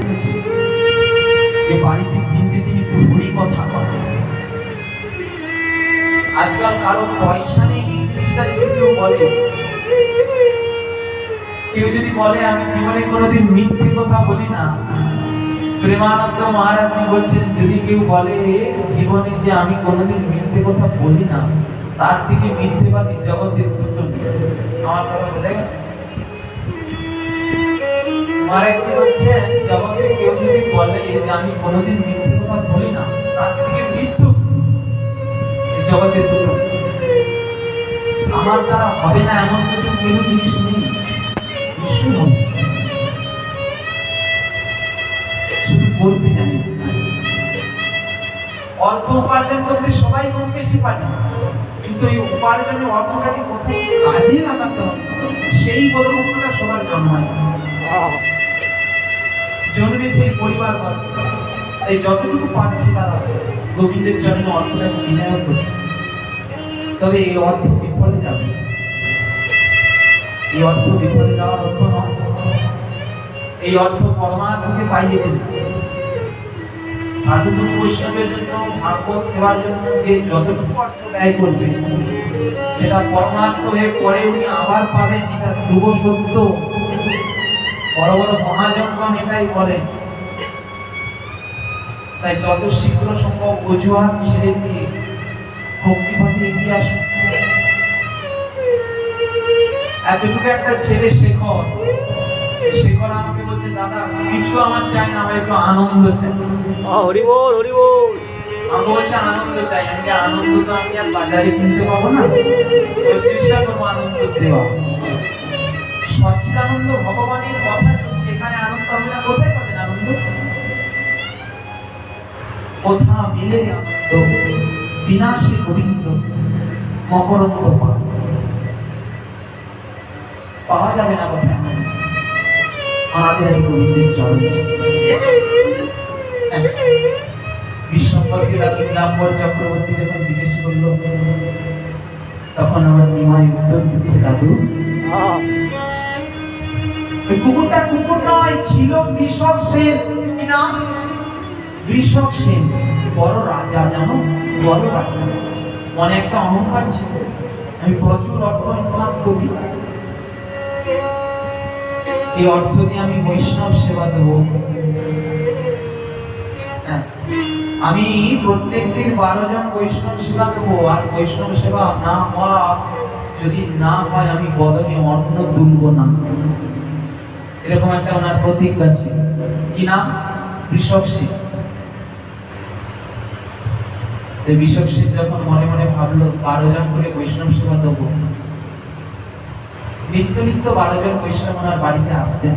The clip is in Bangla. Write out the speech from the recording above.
দেখেছি যে বাড়িতে তিনটে দিন একটু হরি কথা বলে। আজকাল কারো পয়সা নেই, এই জিনিসটা যদি কেউ বলে, কেউ যদি বলে আমি জীবনে কোনোদিন মিথ্যে কথা বলি না, প্রেমানন্দ মহারাজ বলছেন যদি কেউ বলে জীবনে যে আমি কোনোদিন মিথ্যে কথা বলি না, তার থেকে মিথ্যেবাদী জগতের দুটো নেই। আমার কথা বলে মহারাজ বলছেন জগতে কেউ যদি বলে যে আমি কোনোদিন মিথ্যে কথা বলি না, তার থেকে মৃত্যু জগতের দুটো। আমার দ্বারা হবে না এমন কিছু কোনো জিনিস নেই, শুধু করতে জানি। অর্থ উপার্জন করতে সবাই কম বেশি পারে, কিন্তু এই উপার্জনের অর্থটাকে কোথায় কাজে লাগাতে হবে সেই বোধগম্যটা সবার জন্মায়, জন্মেছে পরিবার বর্গ। তাই যতটুকু পাচ্ছে তারা গোবিন্দের জন্য অর্থটাকে বিনিয়োগ করছে। তবে এই অর্থ বিফলে যাবে, এই অর্থ বিফলে যাওয়ার অর্থ নয় এই অর্থ পরমার্থকে পাইয়ে দেবে। সাধু গুরু বৈষ্ণবের জন্য, ভাগবত সেবার জন্য যে যতটুকু অর্থ ব্যয় করবে সেটা পরমার্থ হয়ে পরে উনি আবার পাবেন, এটা ধ্রুব সত্য। বড় বড় মহাজনগণ এটাই বলেন। তাই যত শীঘ্র সম্ভব অজুহাত ছেড়ে দিয়ে ভক্তিপথে এগিয়ে আসুন। এতটুকু একটা ছেলে শেখর আমাকে বলছে দাদা কিছু আমার চাই না, আমার একটু আনন্দ চাই। হরি বল হরি বল। আমি বলছি আনন্দ চাই, আমি আনন্দ তো আমি আর বাজারে কিনতে পাবো না, চেষ্টা করবো আনন্দ দেওয়া। সচ্চিদানন্দ ভগবানের কথা চলছে, এখানে আনন্দ হবে না, কোথায় পাবেন আনন্দ? কোথা মিলে আনন্দ বিনাশী গোবিন্দ মকরন্দ পাওয়া যাবে না কোথায়। আমাদের এই গোবিন্দের চরণ বিশ্বম্বরকে দাদু নীলাম্বর চক্রবর্তী যখন জিজ্ঞেস করলো, তখন আমার নিমাই উত্তর দিচ্ছে দাদু কুকুরটা কুকুর নয়, ছিল বৃষভ সেন। কি নাম? বৃষভ সেন। বড় রাজা, জানো, বড় রাজা। মনে একটা অহংকার ছিল, আমি প্রচুর অর্থ ইনকাম করি, এই অর্থ দিয়ে আমি বৈষ্ণব সেবা দেব। আমি প্রত্যেকদিন 12 জন বৈষ্ণব সেবা দেবো, আর বৈষ্ণব সেবা না হওয়া যদি না হয় আমি বদনে অন্ন তুলব না। এরকম একটা ওনার প্রতিজ্ঞা ছিল। কি নাম? বৃষভ সেন। বৃষভ সেন যখন মনে মনে ভাবলো 12 জন করে বৈষ্ণব সেবা দেবো, নিত্য নিত্য 12 জন বৈষ্ণব ওনার বাড়িতে আসতেন।